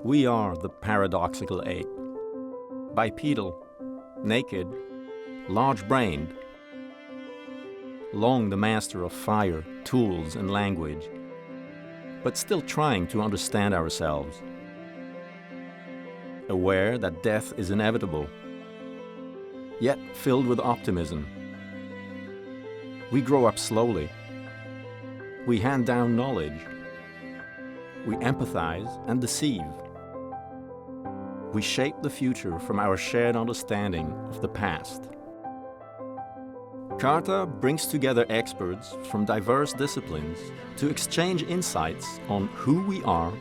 We are the paradoxical ape. Bipedal, naked, large-brained, long the master of fire, tools, and language, but still trying to understand ourselves. Aware that death is inevitable, yet filled with optimism. We grow up slowly. We hand down knowledge. We empathize and deceive. We shape the future from our shared understanding of the past. CARTA brings together experts from diverse disciplines to exchange insights on who we are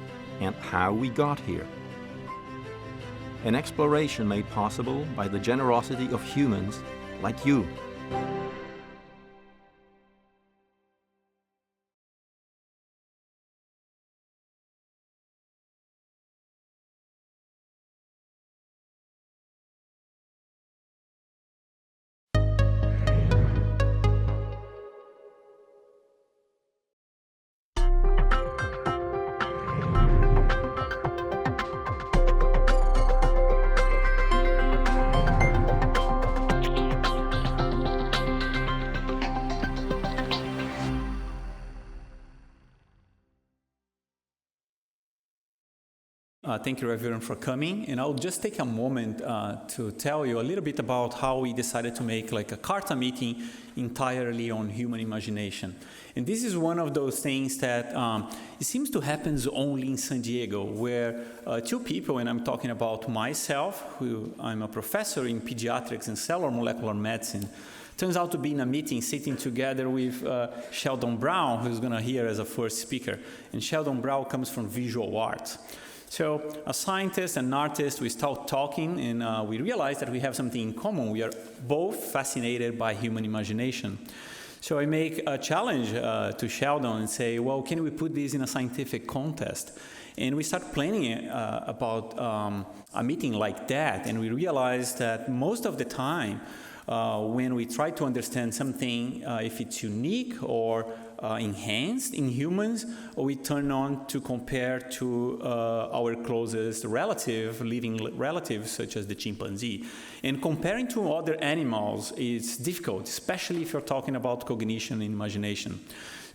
and how we got here. An exploration made possible by the generosity of humans like you. Thank you everyone for coming, and I'll just take a moment to tell you a little bit about how we decided to make like a CARTA meeting entirely on human imagination. And this is one of those things that it seems to happen only in San Diego, where two people, and I'm talking about myself, who I'm a professor in pediatrics and cellular molecular medicine, turns out to be in a meeting sitting together with Sheldon Brown, who's going to hear as a first speaker. And Sheldon Brown comes from visual arts. So a scientist and an artist, we start talking, and we realize that we have something in common. We are both fascinated by human imagination. So I make a challenge to Sheldon and say, well, can we put this in a scientific contest? And we start planning about a meeting like that, and we realize that most of the time, when we try to understand something, if it's unique or enhanced in humans, we turn on to compare to our closest relative, living relatives, such as the chimpanzee. And comparing to other animals is difficult, especially if you're talking about cognition and imagination.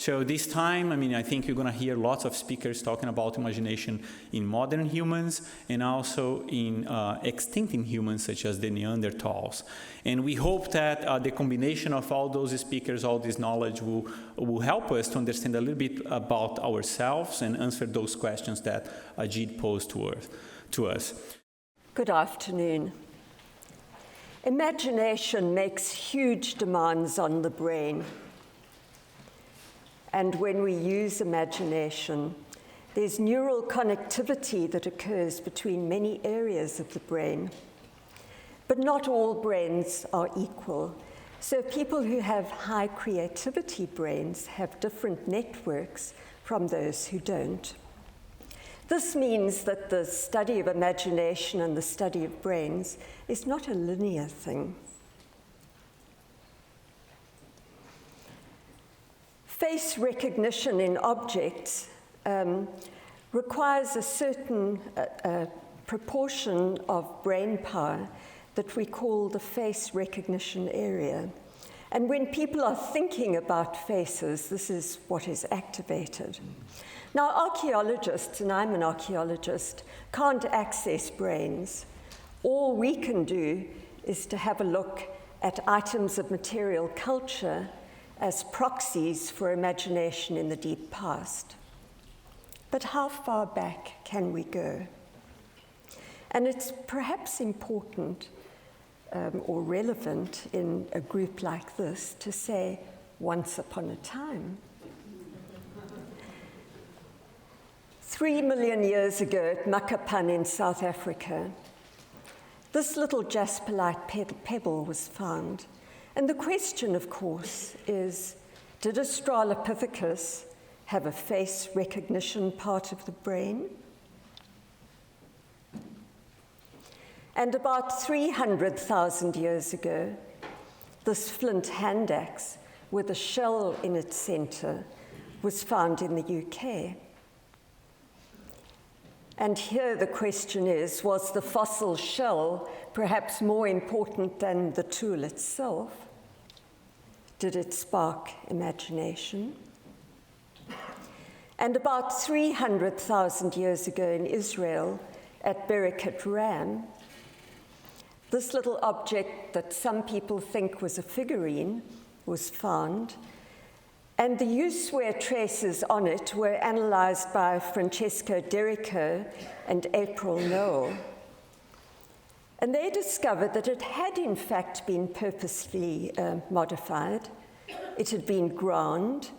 So this time, I think you're going to hear lots of speakers talking about imagination in modern humans and also in extinct humans, such as the Neanderthals. And we hope that the combination of all those speakers, all this knowledge will help us to understand a little bit about ourselves and answer those questions that Ajit posed to us. Good afternoon. Imagination makes huge demands on the brain. And when we use imagination, there's neural connectivity that occurs between many areas of the brain. But not all brains are equal. So people who have high creativity brains have different networks from those who don't. This means that the study of imagination and the study of brains is not a linear thing. Face recognition in objects requires a certain proportion of brain power that we call the face recognition area. And when people are thinking about faces, this is what is activated. Now, archaeologists, and I'm an archaeologist, can't access brains. All we can do is to have a look at items of material culture as proxies for imagination in the deep past. But how far back can we go? And it's perhaps important or relevant in a group like this to say, once upon a time. 3 million years ago at Makapan in South Africa, this little jasperite pebble was found. And the question, of course, is, did Australopithecus have a face recognition part of the brain? And about 300,000 years ago, this flint hand axe with a shell in its center was found in the UK. And here the question is, was the fossil shell perhaps more important than the tool itself? Did it spark imagination? And about 300,000 years ago in Israel, at Bereket Ram, this little object that some people think was a figurine was found, and the use-wear traces on it were analyzed by Francesco Derrico and April Noel. And they discovered that it had in fact been purposely modified. It had been ground,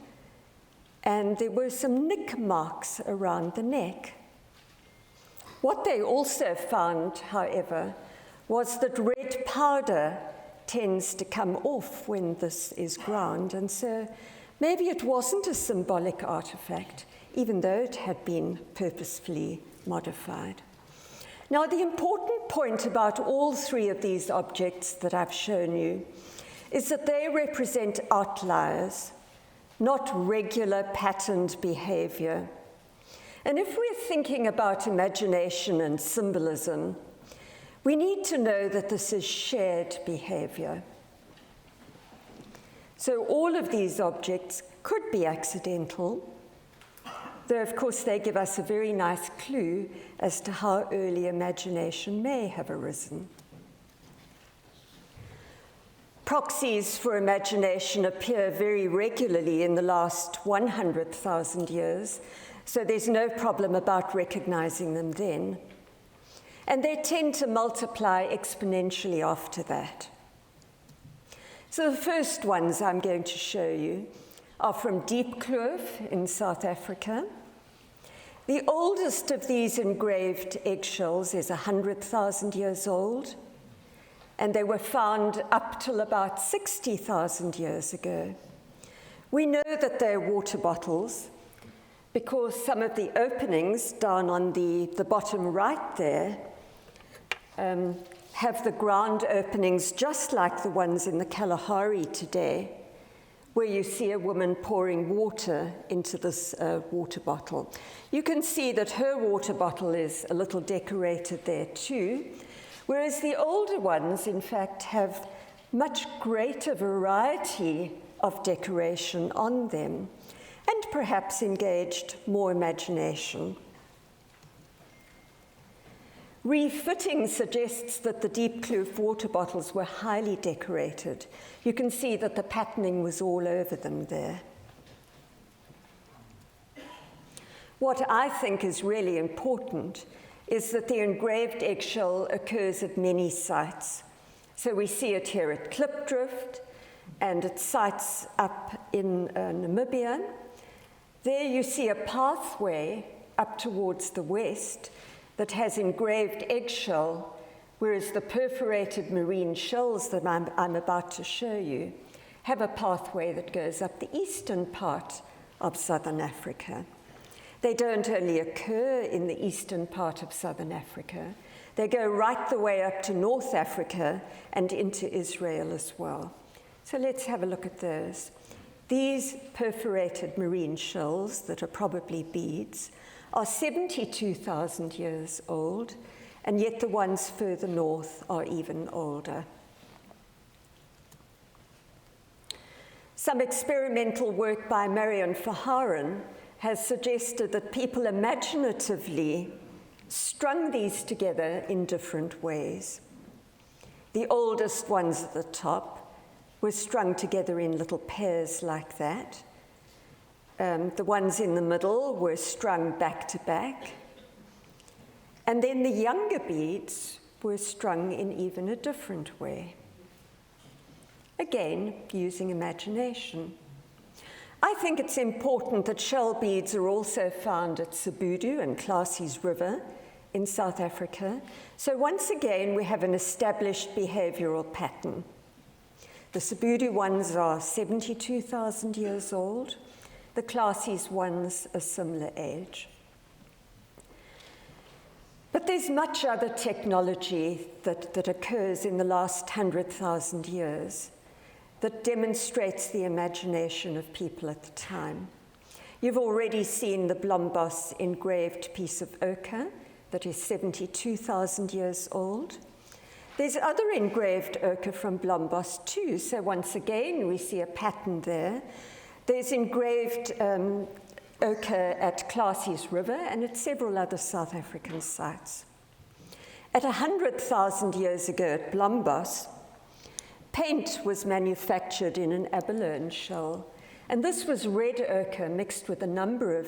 and there were some nick marks around the neck. What they also found, however, was that red powder tends to come off when this is ground, and so maybe it wasn't a symbolic artifact, even though it had been purposefully modified. Now, the important point about all three of these objects that I've shown you is that they represent outliers, not regular patterned behavior. And if we're thinking about imagination and symbolism, we need to know that this is shared behavior. So all of these objects could be accidental, though of course they give us a very nice clue as to how early imagination may have arisen. Proxies for imagination appear very regularly in the last 100,000 years, so there's no problem about recognizing them then. And they tend to multiply exponentially after that. So the first ones I'm going to show you are from Diep Kloof in South Africa. The oldest of these engraved eggshells is 100,000 years old, and they were found up till about 60,000 years ago. We know that they're water bottles because some of the openings down on the bottom right there have the ground openings just like the ones in the Kalahari today, where you see a woman pouring water into this water bottle. You can see that her water bottle is a little decorated there too, whereas the older ones, in fact, have much greater variety of decoration on them, and perhaps engaged more imagination. Refitting suggests that the Diep Kloof water bottles were highly decorated. You can see that the patterning was all over them there. What I think is really important is that the engraved eggshell occurs at many sites. So we see it here at Klipdrift and at sites up in Namibia. There you see a pathway up towards the west that has engraved eggshell, whereas the perforated marine shells that I'm about to show you have a pathway that goes up the eastern part of southern Africa. They don't only occur in the eastern part of southern Africa, they go right the way up to North Africa and into Israel as well. So let's have a look at those. These perforated marine shells that are probably beads are 72,000 years old, and yet the ones further north are even older. Some experimental work by Marion Verharen has suggested that people imaginatively strung these together in different ways. The oldest ones at the top were strung together in little pairs like that. The ones in the middle were strung back to back. And then the younger beads were strung in even a different way. Again, using imagination. I think it's important that shell beads are also found at Sibudu and Klaasies River in South Africa. So once again, we have an established behavioral pattern. The Sibudu ones are 72,000 years old. The Klaasies ones a similar age. But there's much other technology that occurs in the last 100,000 years that demonstrates the imagination of people at the time. You've already seen the Blombos engraved piece of ochre that is 72,000 years old. There's other engraved ochre from Blombos too, so once again we see a pattern there. There's engraved ochre at Klaasies River and at several other South African sites. At 100,000 years ago at Blombos, paint was manufactured in an abalone shell, and this was red ochre mixed with a number of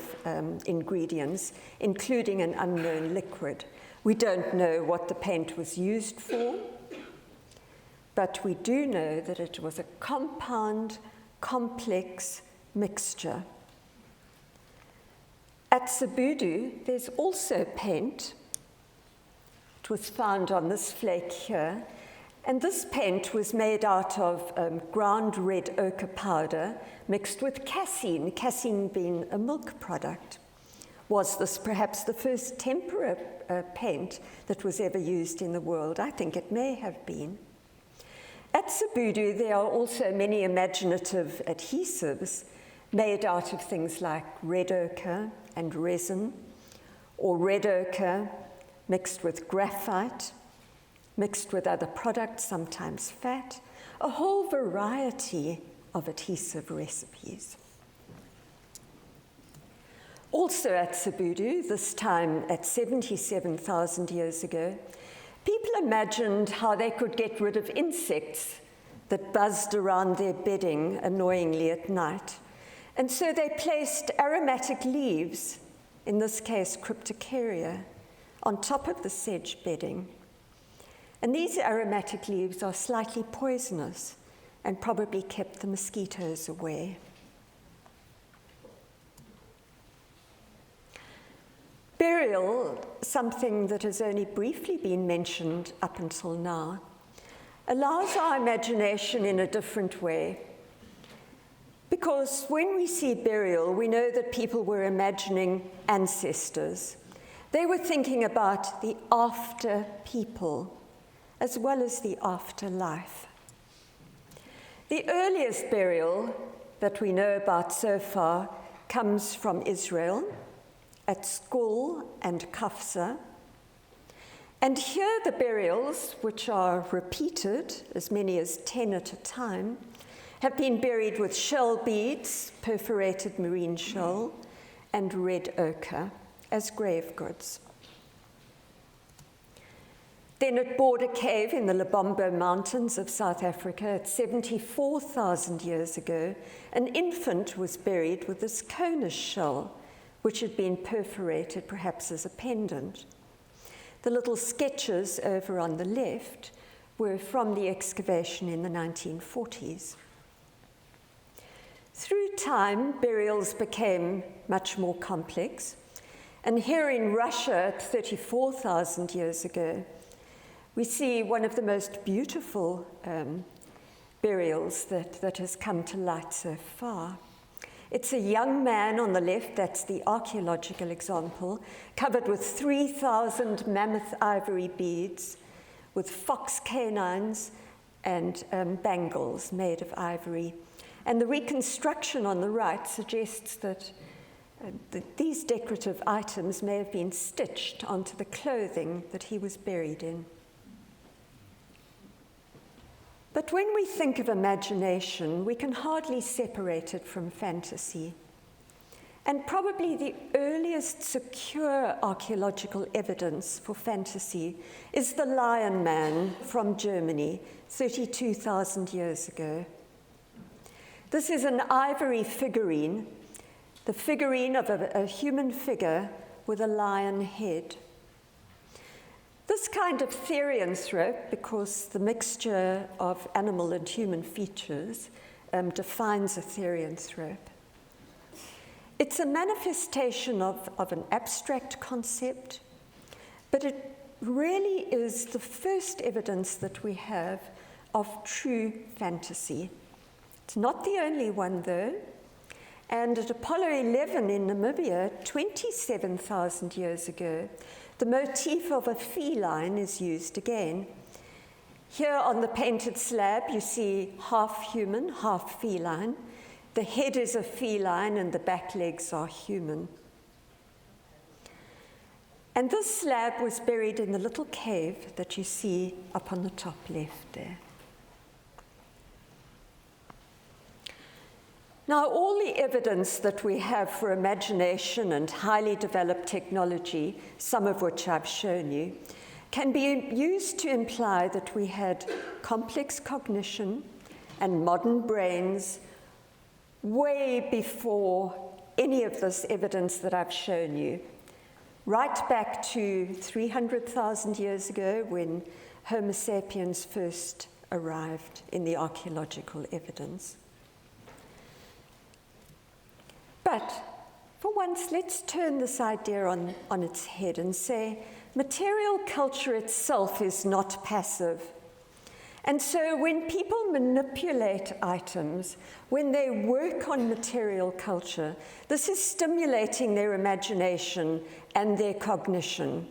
ingredients, including an unknown liquid. We don't know what the paint was used for, but we do know that it was a compound, complex mixture. At Sibudu, there's also paint. It was found on this flake here, and this paint was made out of ground red ochre powder mixed with casein, casein being a milk product. Was this perhaps the first tempera paint that was ever used in the world? I think it may have been. At Sibudu, there are also many imaginative adhesives made out of things like red ochre and resin, or red ochre mixed with graphite, mixed with other products, sometimes fat, a whole variety of adhesive recipes. Also at Sibudu, this time at 77,000 years ago, people imagined how they could get rid of insects that buzzed around their bedding annoyingly at night. And so they placed aromatic leaves, in this case Cryptocarya, on top of the sedge bedding. And these aromatic leaves are slightly poisonous and probably kept the mosquitoes away. Burial, something that has only briefly been mentioned up until now, allows our imagination in a different way. Because when we see burial, we know that people were imagining ancestors. They were thinking about the after people, as well as the afterlife. The earliest burial that we know about so far comes from Israel, at Skol and Kafsa. And here the burials, which are repeated, as many as 10 at a time, have been buried with shell beads, perforated marine shell, and red ochre as grave goods. Then at Border Cave in the Lebombo Mountains of South Africa at 74,000 years ago, an infant was buried with this conus shell, which had been perforated perhaps as a pendant. The little sketches over on the left were from the excavation in the 1940s. Through time, burials became much more complex, and here in Russia at 34,000 years ago, we see one of the most beautiful burials that has come to light so far. It's a young man on the left, that's the archaeological example, covered with 3,000 mammoth ivory beads, with fox canines and bangles made of ivory. And the reconstruction on the right suggests that these decorative items may have been stitched onto the clothing that he was buried in. But when we think of imagination, we can hardly separate it from fantasy. And probably the earliest secure archaeological evidence for fantasy is the Lion Man from Germany, 32,000 years ago. This is an ivory figurine, the figurine of a human figure with a lion head. This kind of therianthrope, because the mixture of animal and human features defines a therianthrope. It's a manifestation of an abstract concept, but it really is the first evidence that we have of true fantasy. It's not the only one, though. And at Apollo 11 in Namibia, 27,000 years ago, the motif of a feline is used again. Here on the painted slab, you see half human, half feline. The head is a feline and the back legs are human. And this slab was buried in the little cave that you see up on the top left there. Now, all the evidence that we have for imagination and highly developed technology, some of which I've shown you, can be used to imply that we had complex cognition and modern brains way before any of this evidence that I've shown you, right back to 300,000 years ago when Homo sapiens first arrived in the archaeological evidence. But for once, let's turn this idea on its head and say material culture itself is not passive. And so when people manipulate items, when they work on material culture, this is stimulating their imagination and their cognition.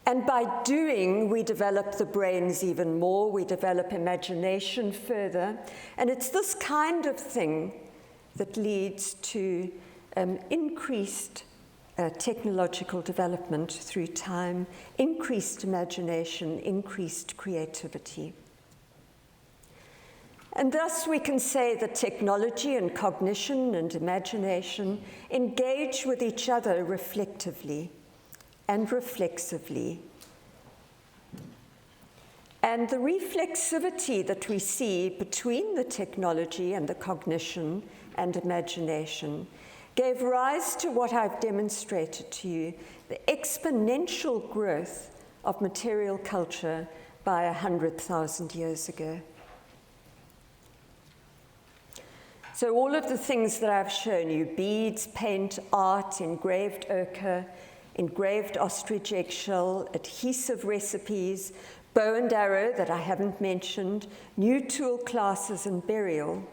And by doing, we develop the brains even more, we develop imagination further, and it's this kind of thing that leads to increased technological development through time, increased imagination, increased creativity. And thus we can say that technology and cognition and imagination engage with each other reflectively and reflexively. And the reflexivity that we see between the technology and the cognition and imagination gave rise to what I've demonstrated to you, the exponential growth of material culture by 100,000 years ago. So all of the things that I've shown you, beads, paint, art, engraved ochre, engraved ostrich eggshell, adhesive recipes, bow and arrow that I haven't mentioned, new tool classes and burial,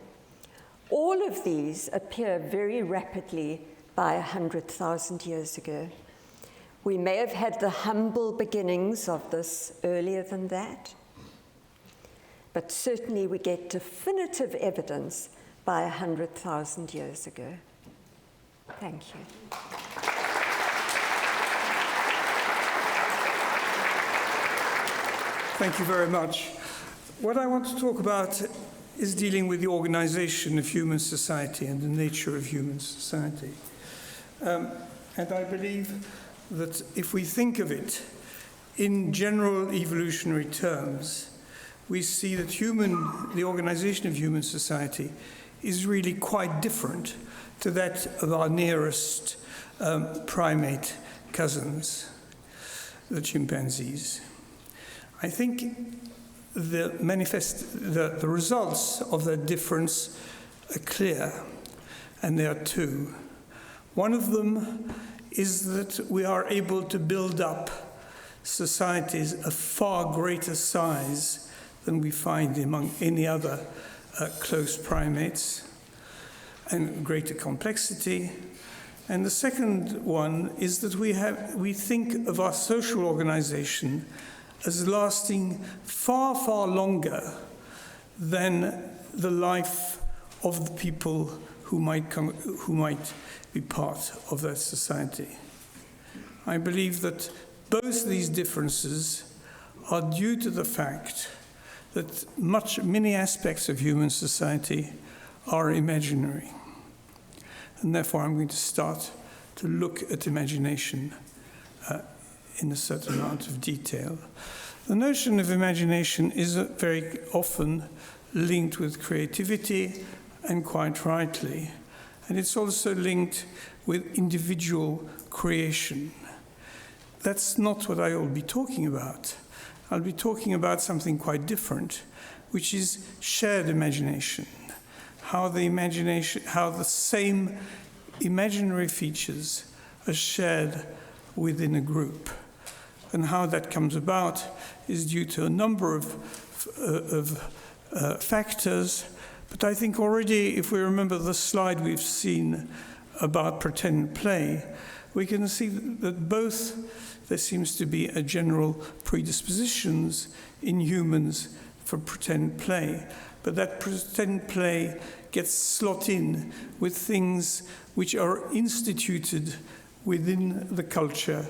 all of these appear very rapidly by 100,000 years ago. We may have had the humble beginnings of this earlier than that, but certainly we get definitive evidence by 100,000 years ago. Thank you. Thank you very much. What I want to talk about is dealing with the organization of human society and the nature of human society. And I believe that if we think of it in general evolutionary terms, we see that the organization of human society is really quite different to that of our nearest primate cousins, the chimpanzees. I think the results of that difference are clear, and there are two. One of them is that we are able to build up societies of far greater size than we find among any other close primates, and greater complexity. And the second one is that we think of our social organization as lasting far, far longer than the life of the people who might be part of that society. I believe that both these differences are due to the fact that many aspects of human society are imaginary. And therefore I'm going to start to look at imagination in a certain amount of detail. The notion of imagination is very often linked with creativity, and quite rightly. And it's also linked with individual creation. That's not what I will be talking about. I'll be talking about something quite different, which is shared imagination. How the same imaginary features are shared within a group. And how that comes about is due to a number of factors. But I think already, if we remember the slide we've seen about pretend play, we can see that both there seems to be a general predispositions in humans for pretend play. But that pretend play gets slotted in with things which are instituted within the culture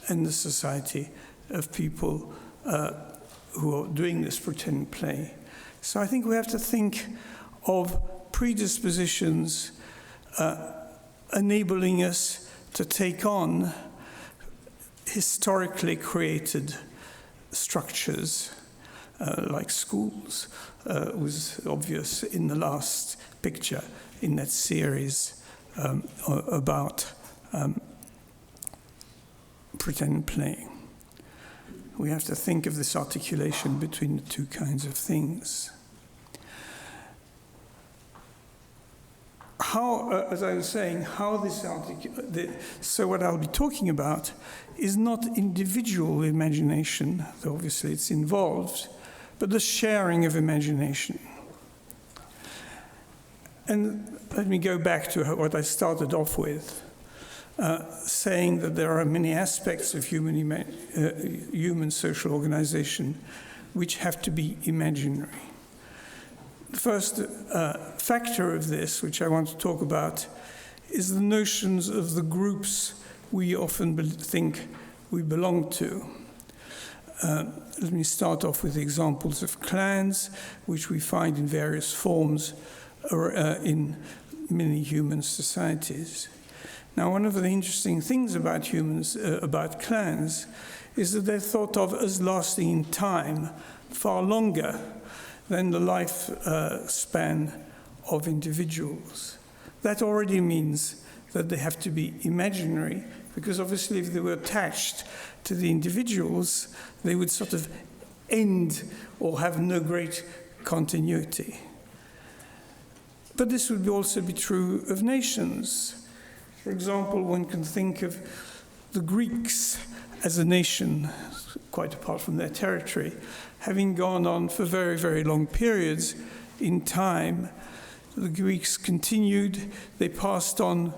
and the society of people who are doing this pretend play. So I think we have to think of predispositions enabling us to take on historically created structures, like schools, was obvious in the last picture in that series about pretend playing. We have to think of this articulation between the two kinds of things. How, as I was saying, how this so what I'll be talking about is not individual imagination, though obviously it's involved, but the sharing of imagination. And let me go back to what I started off with, saying that there are many aspects of human social organization which have to be imaginary. The first factor of this, which I want to talk about, is the notions of the groups we often think we belong to. Let me start off with examples of clans, which we find in various forms in many human societies. Now, one of the interesting things about humans, about clans, is that they're thought of as lasting in time far longer than the lifespan of individuals. That already means that they have to be imaginary, because obviously if they were attached to the individuals, they would sort of end or have no great continuity. But this would also be true of nations. For example, one can think of the Greeks as a nation, quite apart from their territory, having gone on for very, very long periods in time. The Greeks continued, they passed on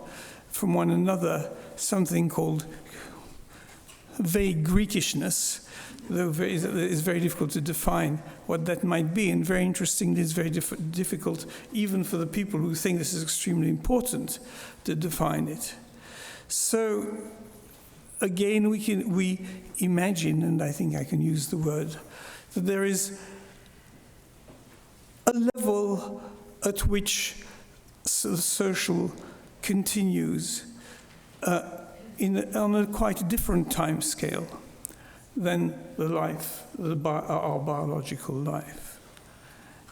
from one another something called vague Greekishness, though it's very difficult to define what that might be, and very interestingly, it's very difficult even for the people who think this is extremely important to define it. So again, we imagine, and I think I can use the word, that there is a level at which the social continues on a quite different time scale than the life, our biological life.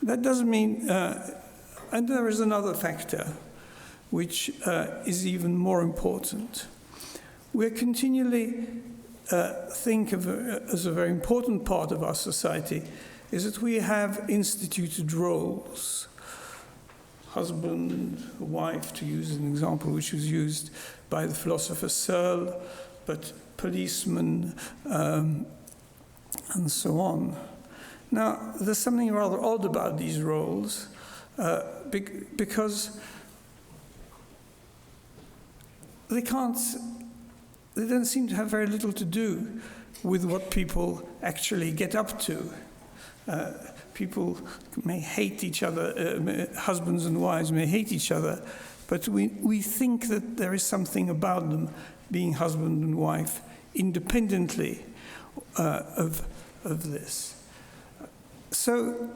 That doesn't mean, and there is another factor which is even more important. We're continually think of as a very important part of our society is that we have instituted roles. Husband, wife, to use an example which was used by the philosopher Searle, but policeman, and so on. Now, there's something rather odd about these roles, because they don't seem to have very little to do with what people actually get up to. People may hate each other, husbands and wives may hate each other, but we think that there is something about them being husband and wife independently of this. So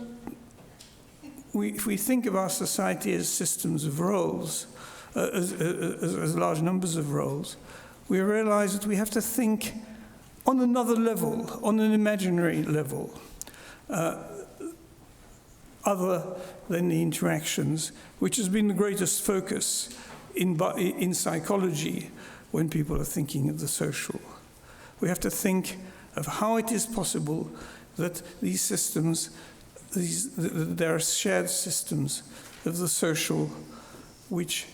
if we think of our society as systems of roles, as large numbers of roles, we realize that we have to think on another level, on an imaginary level, other than the interactions, which has been the greatest focus in psychology when people are thinking of the social. We have to think of how it is possible that these systems, there are shared systems of the social which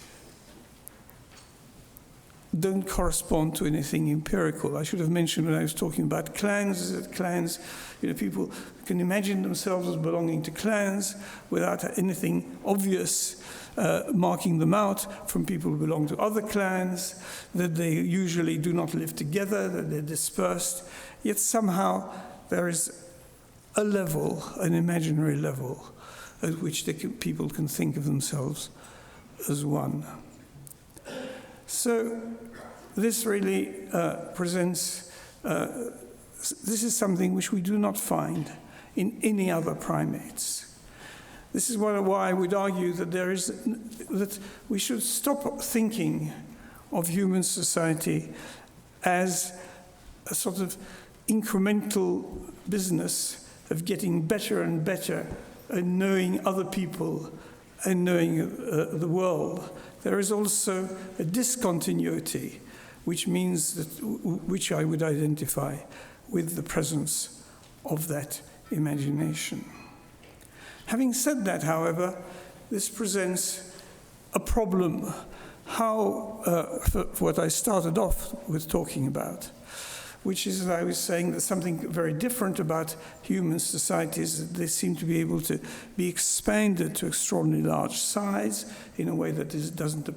don't correspond to anything empirical. I should have mentioned when I was talking about clans, that clans, people can imagine themselves as belonging to clans without anything obvious marking them out from people who belong to other clans, that they usually do not live together, that they're dispersed. Yet somehow there is a level, an imaginary level, at which people can think of themselves as one. So this really presents this is something which we do not find in any other primates. This is why I would argue that that we should stop thinking of human society as a sort of incremental business of getting better and better and knowing other people and knowing the world. There is also a discontinuity, which means that, which I would identify with the presence of that imagination. Having said that, however, this presents a problem. How, for what I started off with talking about, which is, as I was saying, that something very different about human societies, that they seem to be able to be expanded to extraordinarily large size in a way that doesn't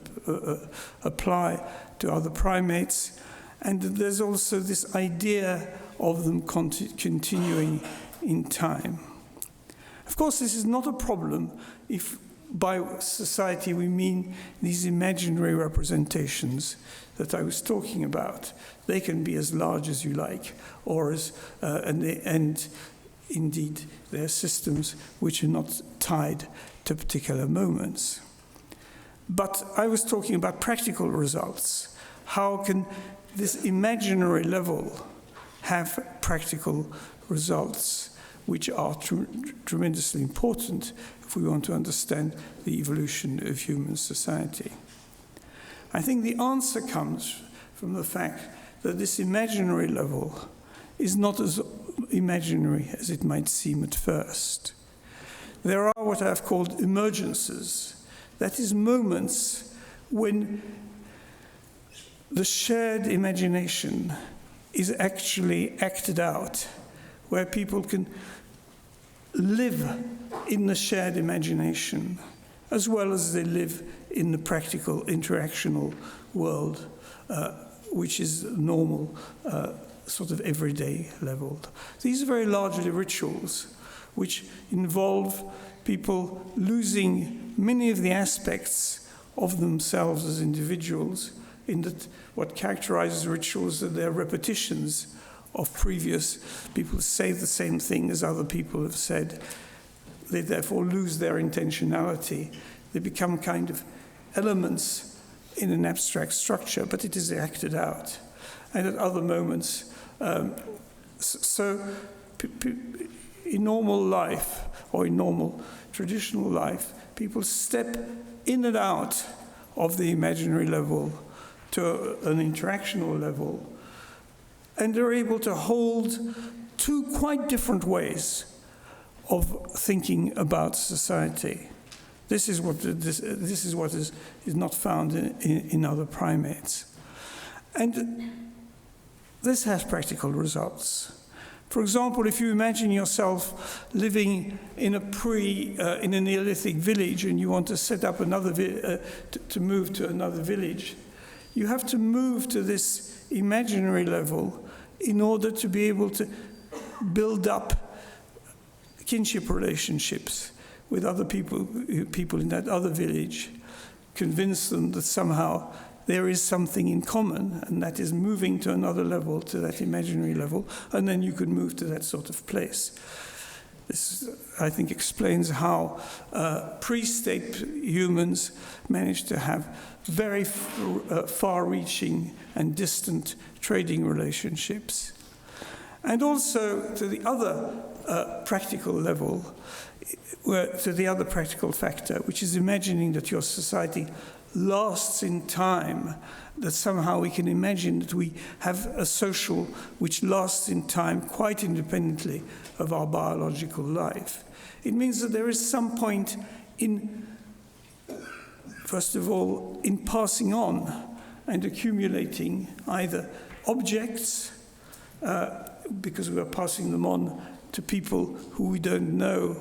apply to other primates. And there's also this idea of them continuing in time. Of course, this is not a problem if by society we mean these imaginary representations that I was talking about. They can be as large as you like, or as, and indeed they're systems which are not tied to particular moments. But I was talking about practical results. How can this imaginary level have practical results which are tremendously important if we want to understand the evolution of human society? I think the answer comes from the fact that this imaginary level is not as imaginary as it might seem at first. There are what I've called emergences, that is, moments when the shared imagination is actually acted out, where people can live in the shared imagination as well as they live in the practical interactional world, which is normal, sort of everyday level. These are very largely rituals which involve people losing many of the aspects of themselves as individuals, in that what characterizes rituals are their repetitions of previous people say the same thing as other people have said. They therefore lose their intentionality. They become kind of elements in an abstract structure, but it is acted out. And at other moments, in normal life, or in normal traditional life, people step in and out of the imaginary level to an interactional level, and they're able to hold two quite different ways of thinking about society. This is what is not found in other primates. And this has practical results. For example, if you imagine yourself living in in a Neolithic village, and you want to set up another to move to another village, you have to move to this imaginary level in order to be able to build up kinship relationships with other people in that other village, convince them that somehow there is something in common, and that is moving to another level, to that imaginary level, and then you could move to that sort of place. This, I think, explains how pre-state humans managed to have very far-reaching and distant trading relationships. And also to the other practical level, to the other practical factor, which is imagining that your society lasts in time, that somehow we can imagine that we have a social which lasts in time quite independently of our biological life. It means that there is some point in, first of all, in passing on and accumulating either objects, because we are passing them on to people who we don't know,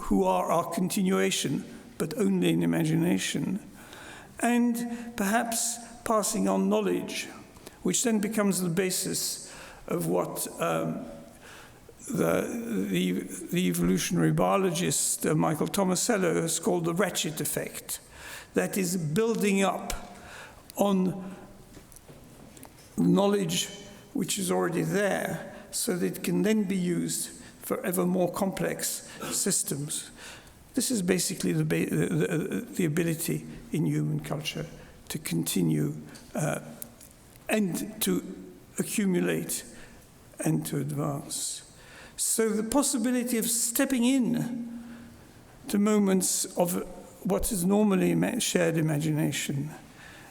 who are our continuation, but only in imagination, and perhaps passing on knowledge, which then becomes the basis of what the evolutionary biologist Michael Tomasello has called the ratchet effect. That is, building up on knowledge which is already there, so that it can then be used for ever more complex systems. This is basically the ability in human culture to continue and to accumulate and to advance. So the possibility of stepping in to moments of what is normally shared imagination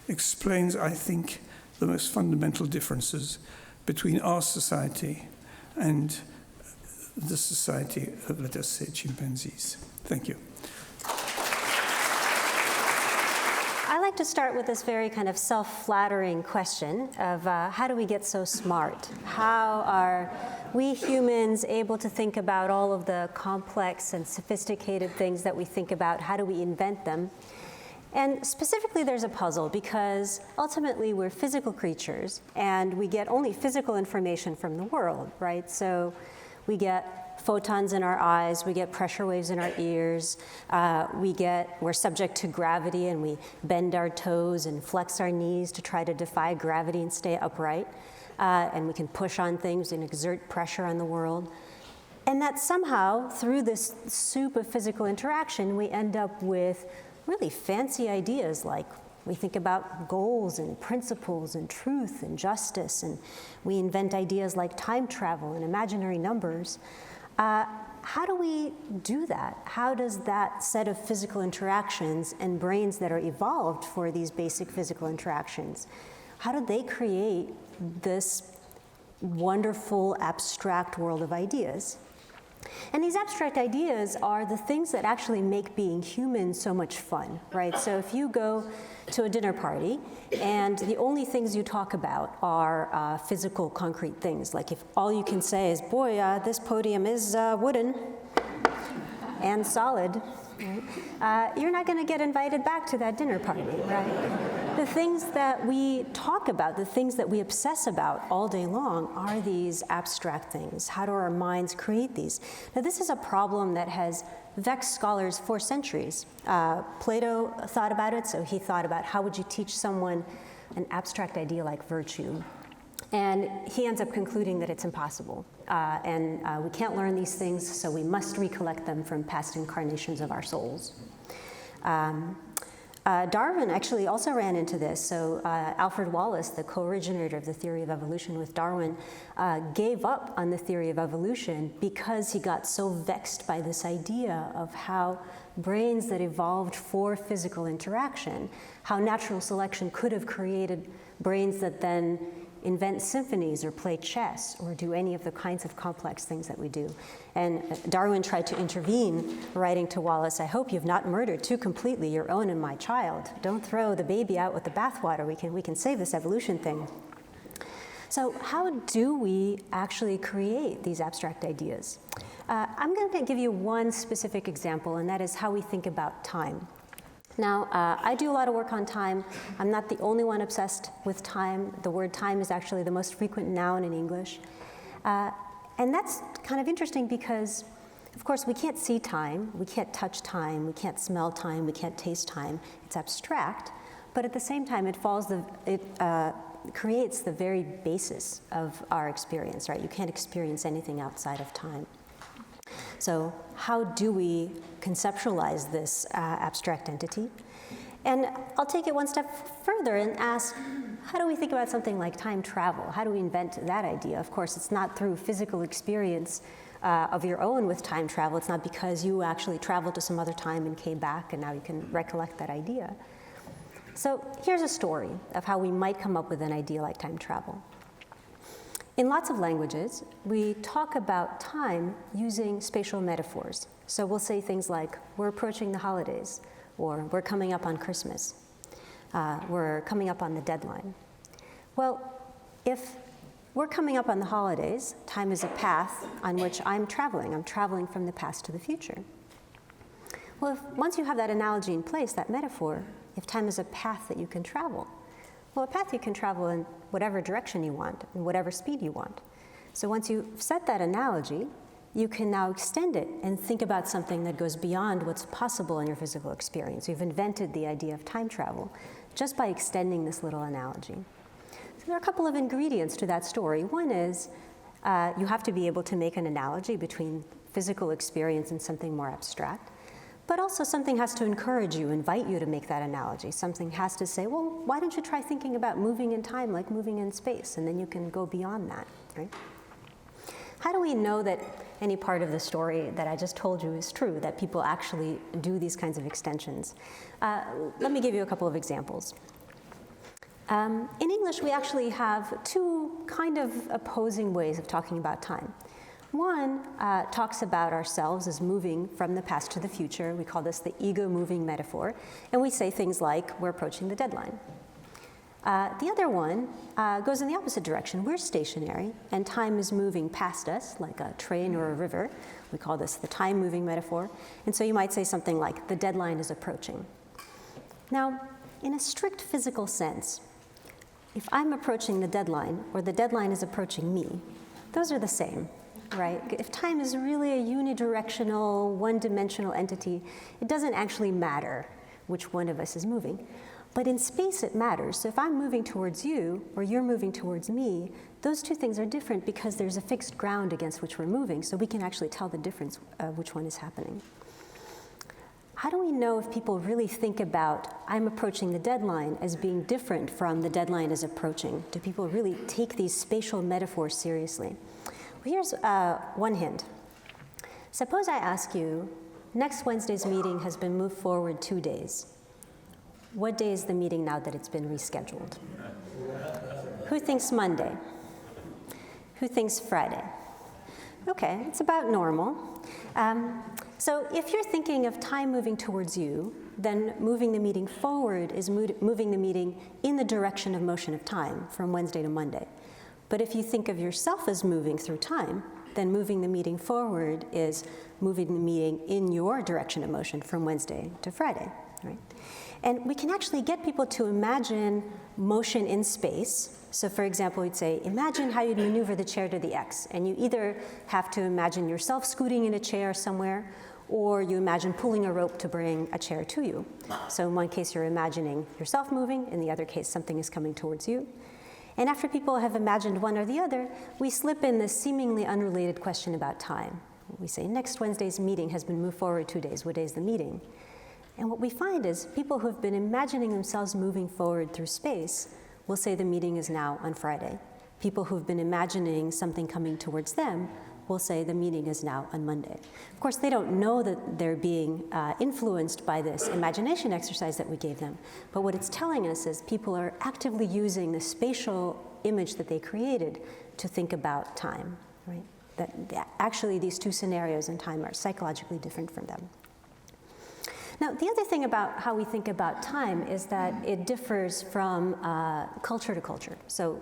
explains, I think, the most fundamental differences between our society and the society of, let us say, chimpanzees. Thank you. I like to start with this very kind of self-flattering question of how do we get so smart? How are we humans able to think about all of the complex and sophisticated things that we think about? How do we invent them? And specifically, there's a puzzle because ultimately we're physical creatures and we get only physical information from the world, right? So we get photons in our eyes, we get pressure waves in our ears, we're subject to gravity and we bend our toes and flex our knees to try to defy gravity and stay upright. And we can push on things and exert pressure on the world. And that somehow, through this soup of physical interaction, we end up with really fancy ideas like we think about goals and principles and truth and justice, and we invent ideas like time travel and imaginary numbers. How do we do that? How does that set of physical interactions and brains that are evolved for these basic physical interactions, how do they create this wonderful abstract world of ideas? And these abstract ideas are the things that actually make being human so much fun, right? So if you go to a dinner party and the only things you talk about are physical, concrete things, like if all you can say is, boy, this podium is wooden and solid, right? You're not going to get invited back to that dinner party, right? The things that we talk about, the things that we obsess about all day long are these abstract things. How do our minds create these? Now, this is a problem that has vexed scholars for centuries. Plato thought about it, so he thought about how would you teach someone an abstract idea like virtue? And he ends up concluding that it's impossible. And we can't learn these things, so we must recollect them from past incarnations of our souls. Darwin actually also ran into this. So Alfred Wallace, the co-originator of the theory of evolution with Darwin, gave up on the theory of evolution because he got so vexed by this idea of how brains that evolved for physical interaction, how natural selection could have created brains that then invent symphonies or play chess or do any of the kinds of complex things that we do. And Darwin tried to intervene, writing to Wallace, I hope you've not murdered too completely your own and my child. Don't throw the baby out with the bathwater. We can save this evolution thing. So how do we actually create these abstract ideas? I'm going to give you one specific example, and that is how we think about time. Now, I do a lot of work on time. I'm not the only one obsessed with time. The word time is actually the most frequent noun in English. And that's kind of interesting because, of course, we can't see time, we can't touch time, we can't smell time, we can't taste time. It's abstract, but at the same time, it creates the very basis of our experience, right? You can't experience anything outside of time. So how do we conceptualize this abstract entity? And I'll take it one step further and ask, how do we think about something like time travel? How do we invent that idea? Of course, it's not through physical experience of your own with time travel. It's not because you actually traveled to some other time and came back and now you can recollect that idea. So here's a story of how we might come up with an idea like time travel. In lots of languages, we talk about time using spatial metaphors. So we'll say things like, we're approaching the holidays, or we're coming up on Christmas, we're coming up on the deadline. Well, if we're coming up on the holidays, time is a path on which I'm traveling from the past to the future. Well, once you have that analogy in place, that metaphor, if time is a path that you can travel, well, a path you can travel in whatever direction you want, in whatever speed you want. So once you set that analogy, you can now extend it and think about something that goes beyond what's possible in your physical experience. You've invented the idea of time travel just by extending this little analogy. So there are a couple of ingredients to that story. One is you have to be able to make an analogy between physical experience and something more abstract. But also something has to encourage you, invite you to make that analogy. Something has to say, well, why don't you try thinking about moving in time like moving in space? And then you can go beyond that, right? How do we know that any part of the story that I just told you is true, that people actually do these kinds of extensions? Let me give you a couple of examples. In English, we actually have two kind of opposing ways of talking about time. One talks about ourselves as moving from the past to the future. We call this the ego-moving metaphor. And we say things like, we're approaching the deadline. The other one goes in the opposite direction. We're stationary, and time is moving past us, like a train or a river. We call this the time-moving metaphor. And so you might say something like, the deadline is approaching. Now, in a strict physical sense, if I'm approaching the deadline, or the deadline is approaching me, those are the same. Right? If time is really a unidirectional, one-dimensional entity, it doesn't actually matter which one of us is moving. But in space, it matters. So if I'm moving towards you, or you're moving towards me, those two things are different because there's a fixed ground against which we're moving, so we can actually tell the difference of which one is happening. How do we know if people really think about, I'm approaching the deadline, as being different from the deadline is approaching? Do people really take these spatial metaphors seriously? Here's one hint. Suppose I ask you, next Wednesday's meeting has been moved forward 2 days. What day is the meeting now that it's been rescheduled? Who thinks Monday? Who thinks Friday? Okay, it's about normal. So if you're thinking of time moving towards you, then moving the meeting forward is moving the meeting in the direction of motion of time from Wednesday to Monday. But if you think of yourself as moving through time, then moving the meeting forward is moving the meeting in your direction of motion from Wednesday to Friday, right? And we can actually get people to imagine motion in space. So for example, we'd say, imagine how you'd maneuver the chair to the X. And you either have to imagine yourself scooting in a chair somewhere, or you imagine pulling a rope to bring a chair to you. So in one case, you're imagining yourself moving. In the other case, something is coming towards you. And after people have imagined one or the other, we slip in this seemingly unrelated question about time. We say, next Wednesday's meeting has been moved forward 2 days. What day is the meeting? And what we find is people who have been imagining themselves moving forward through space will say the meeting is now on Friday. People who've been imagining something coming towards them will say the meeting is now on Monday. Of course, they don't know that they're being influenced by this imagination exercise that we gave them. But what it's telling us is people are actively using the spatial image that they created to think about time, right? That actually these two scenarios in time are psychologically different from them. Now, the other thing about how we think about time is that it differs from culture to culture. So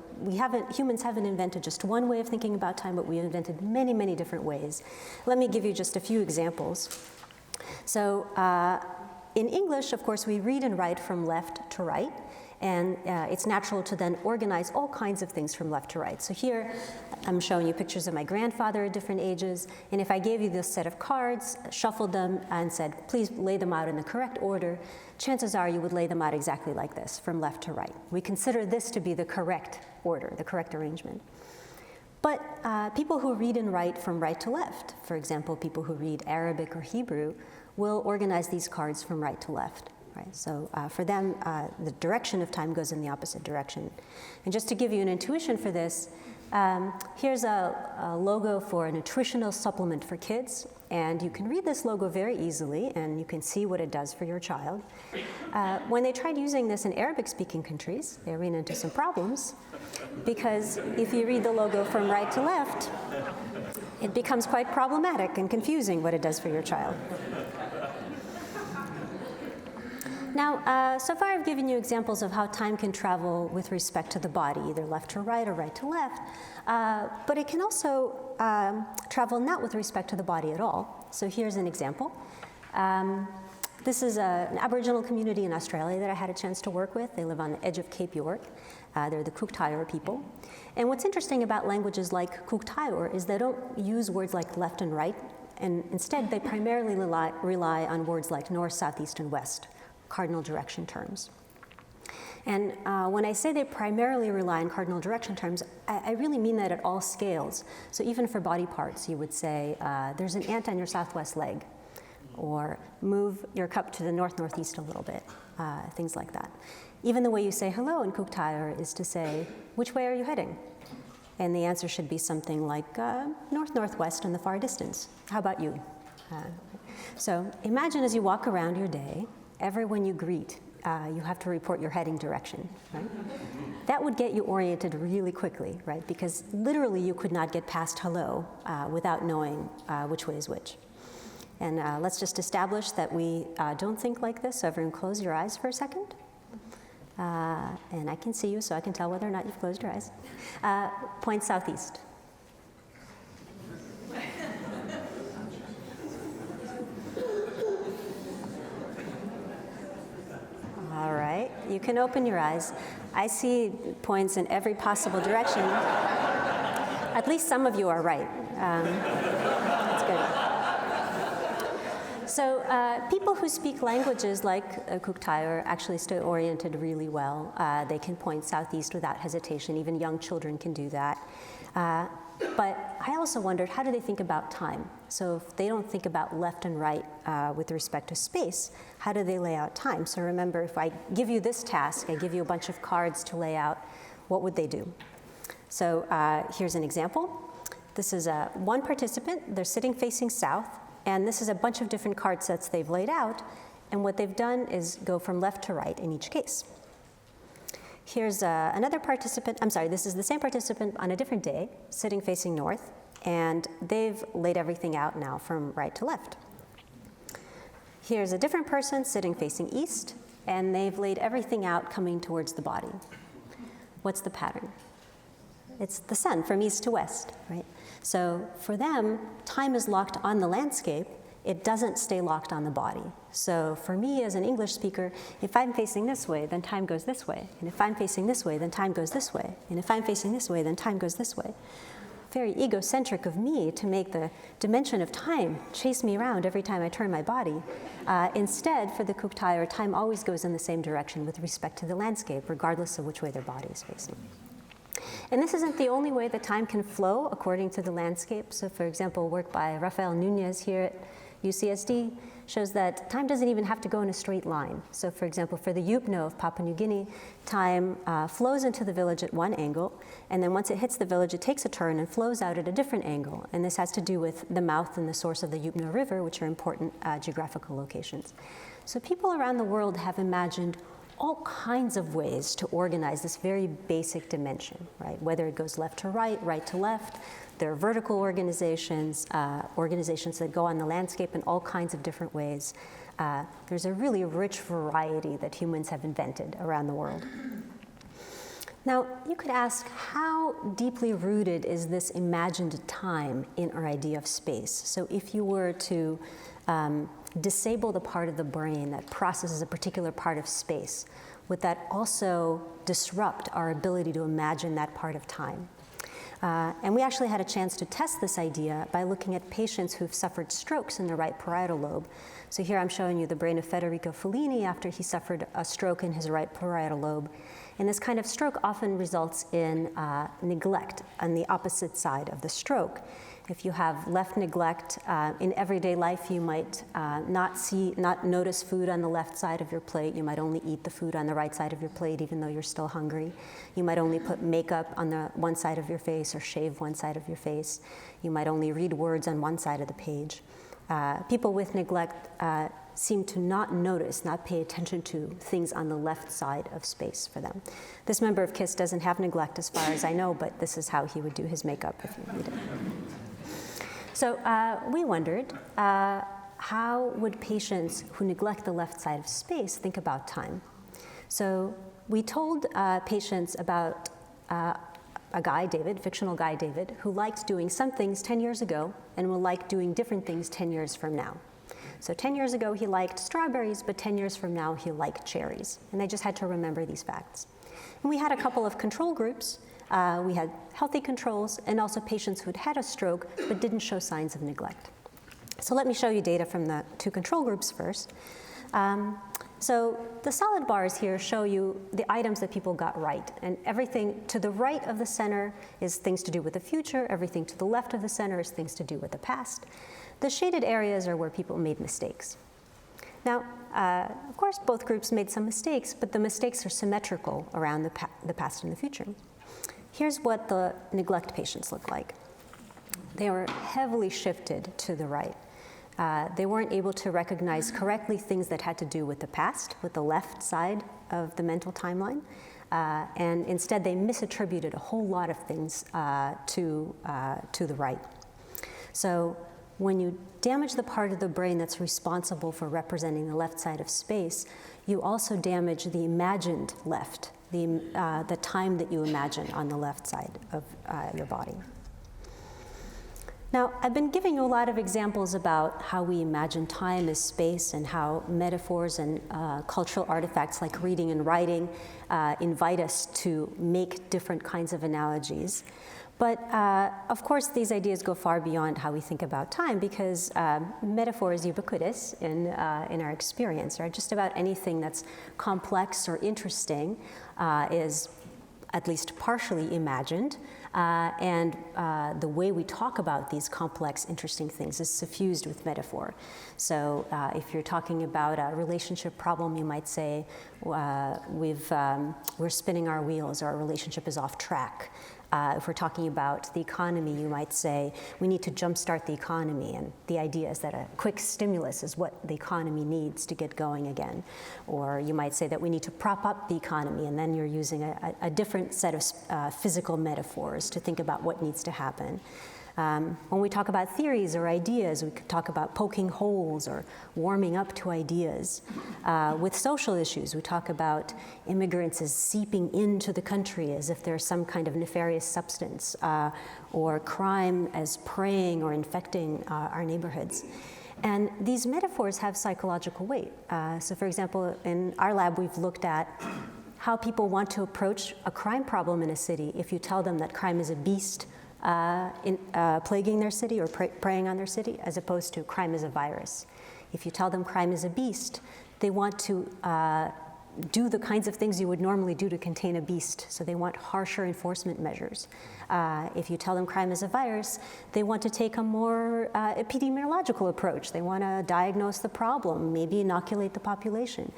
humans haven't invented just one way of thinking about time, but we've invented many, many different ways. Let me give you just a few examples. So in English, of course, we read and write from left to right. And it's natural to then organize all kinds of things from left to right. So here, I'm showing you pictures of my grandfather at different ages. And if I gave you this set of cards, shuffled them, and said, please lay them out in the correct order, chances are you would lay them out exactly like this, from left to right. We consider this to be the correct order, the correct arrangement. But people who read and write from right to left, for example, people who read Arabic or Hebrew, will organize these cards from right to left. Right? So for them, the direction of time goes in the opposite direction. And just to give you an intuition for this, here's a logo for a nutritional supplement for kids. And you can read this logo very easily, and you can see what it does for your child. When they tried using this in Arabic-speaking countries, they ran into some problems, because if you read the logo from right to left, it becomes quite problematic and confusing what it does for your child. Now, so far I've given you examples of how time can travel with respect to the body, either left to right or right to left, but it can also travel not with respect to the body at all. So here's an example. This is an Aboriginal community in Australia that I had a chance to work with. They live on the edge of Cape York. They're the Cook-Taior people. And what's interesting about languages like Cook-Taior is they don't use words like left and right, and instead they primarily rely on words like north, south, east, and west, cardinal direction terms. And when I say they primarily rely on cardinal direction terms, I really mean that at all scales. So even for body parts, you would say, there's an ant on your southwest leg, or move your cup to the north-northeast a little bit, things like that. Even the way you say hello in Kuuk-Thaayorre is to say, which way are you heading? And the answer should be something like north-northwest in the far distance. How about you? So imagine as you walk around your day, everyone you greet, you have to report your heading direction, right? That would get you oriented really quickly, right? Because literally you could not get past hello without knowing which way is which. And let's just establish that we don't think like this, so everyone close your eyes for a second. And I can see you, so I can tell whether or not you've closed your eyes. Point southeast. All right, you can open your eyes. I see points in every possible direction. At least some of you are right. That's good. So people who speak languages like Kuuk-Thaayorre actually stay oriented really well. They can point southeast without hesitation. Even young children can do that. But I also wondered, how do they think about time? So if they don't think about left and right with respect to space, how do they lay out time? So remember, if I give you this task, I give you a bunch of cards to lay out, what would they do? So here's an example. This is one participant. They're sitting facing south. And this is a bunch of different card sets they've laid out. And what they've done is go from left to right in each case. Here's another participant. I'm sorry, this is the same participant on a different day, sitting facing north. And they've laid everything out now from right to left. Here's a different person sitting facing east. And they've laid everything out coming towards the body. What's the pattern? It's the sun from east to west, right? So for them, time is locked on the landscape. It doesn't stay locked on the body. So for me as an English speaker, if I'm facing this way, then time goes this way. And if I'm facing this way, then time goes this way. And if I'm facing this way, then time goes this way. Very egocentric of me to make the dimension of time chase me around every time I turn my body. Instead, for the Kuuk-Thaayorre, time always goes in the same direction with respect to the landscape, regardless of which way their body is facing. And this isn't the only way that time can flow according to the landscape. So for example, work by Rafael Nunez here at UCSD shows that time doesn't even have to go in a straight line. So for example, for the Yupno of Papua New Guinea, time flows into the village at one angle, and then once it hits the village, it takes a turn and flows out at a different angle. And this has to do with the mouth and the source of the Yupno River, which are important geographical locations. So people around the world have imagined all kinds of ways to organize this very basic dimension, right? Whether it goes left to right, right to left. There are vertical organizations, organizations that go on the landscape in all kinds of different ways. There's a really rich variety that humans have invented around the world. Now, you could ask, how deeply rooted is this imagined time in our idea of space? So if you were to disable the part of the brain that processes a particular part of space, would that also disrupt our ability to imagine that part of time? And we actually had a chance to test this idea by looking at patients who've suffered strokes in the right parietal lobe. So here I'm showing you the brain of Federico Fellini after he suffered a stroke in his right parietal lobe. And this kind of stroke often results in neglect on the opposite side of the stroke. If you have left neglect in everyday life, you might not notice food on the left side of your plate. You might only eat the food on the right side of your plate, even though you're still hungry. You might only put makeup on the one side of your face or shave one side of your face. You might only read words on one side of the page. People with neglect seem to not notice, not pay attention to things on the left side of space for them. This member of KISS doesn't have neglect as far as I know, but this is how he would do his makeup if he needed it. So we wondered, how would patients who neglect the left side of space think about time? So we told patients about a guy, David, fictional guy David, who liked doing some things 10 years ago and will like doing different things 10 years from now. So 10 years ago he liked strawberries, but 10 years from now he'll like cherries. And they just had to remember these facts. And we had a couple of control groups. We had healthy controls and also patients who'd had a stroke but didn't show signs of neglect. So let me show you data from the two control groups first. So the solid bars here show you the items that people got right. And everything to the right of the center is things to do with the future. Everything to the left of the center is things to do with the past. The shaded areas are where people made mistakes. Now, of course, both groups made some mistakes, but the mistakes are symmetrical around the past and the future. Here's what the neglect patients look like. They were heavily shifted to the right. They weren't able to recognize correctly things that had to do with the past, with the left side of the mental timeline, and instead they misattributed a whole lot of things to the right. So when you damage the part of the brain that's responsible for representing the left side of space, you also damage the imagined left, the time that you imagine on the left side of your body. Now, I've been giving you a lot of examples about how we imagine time as space and how metaphors and cultural artifacts like reading and writing invite us to make different kinds of analogies. But of course, these ideas go far beyond how we think about time because metaphor is ubiquitous in our experience, right? Just about anything that's complex or interesting is at least partially imagined. And the way we talk about these complex, interesting things is suffused with metaphor. So if you're talking about a relationship problem, you might say, we're spinning our wheels, or our relationship is off track. If we're talking about the economy, you might say, we need to jumpstart the economy. And the idea is that a quick stimulus is what the economy needs to get going again. Or you might say that we need to prop up the economy, and then you're using a different set of physical metaphors to think about what needs to happen. When we talk about theories or ideas, we could talk about poking holes or warming up to ideas. With social issues, we talk about immigrants as seeping into the country as if there's some kind of nefarious substance, or crime as preying or infecting our neighborhoods. And these metaphors have psychological weight. So for example, in our lab, we've looked at how people want to approach a crime problem in a city if you tell them that crime is a beast plaguing their city or preying on their city, as opposed to crime is a virus. If you tell them crime is a beast, they want to do the kinds of things you would normally do to contain a beast. So they want harsher enforcement measures. If you tell them crime is a virus, they want to take a more epidemiological approach. They want to diagnose the problem, maybe inoculate the population,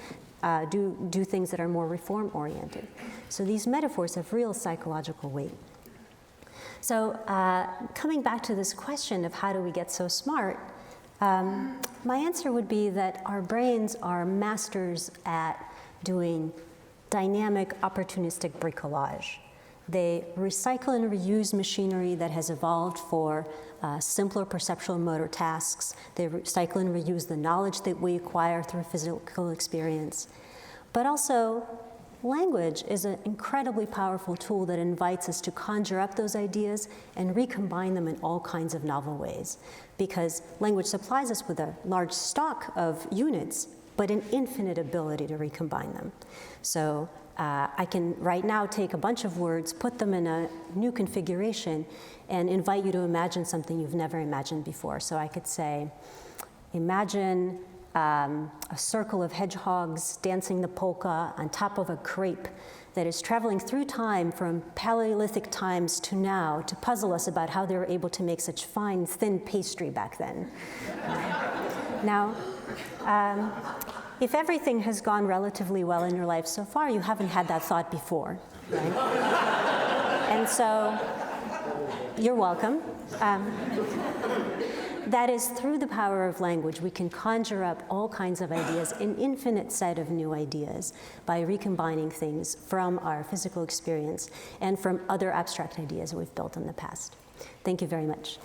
do things that are more reform-oriented. So these metaphors have real psychological weight. So coming back to this question of how do we get so smart, my answer would be that our brains are masters at doing dynamic, opportunistic bricolage. They recycle and reuse machinery that has evolved for simpler perceptual motor tasks. They recycle and reuse the knowledge that we acquire through physical experience. But also, language is an incredibly powerful tool that invites us to conjure up those ideas and recombine them in all kinds of novel ways. Because language supplies us with a large stock of units, but an infinite ability to recombine them. So I can right now take a bunch of words, put them in a new configuration, and invite you to imagine something you've never imagined before. So I could say, imagine a circle of hedgehogs dancing the polka on top of a crepe that is traveling through time from Paleolithic times to now to puzzle us about how they were able to make such fine, thin pastry back then. Now, if everything has gone relatively well in your life so far, you haven't had that thought before, right? And so, you're welcome. That is, through the power of language, we can conjure up all kinds of ideas, an infinite set of new ideas, by recombining things from our physical experience and from other abstract ideas we've built in the past. Thank you very much.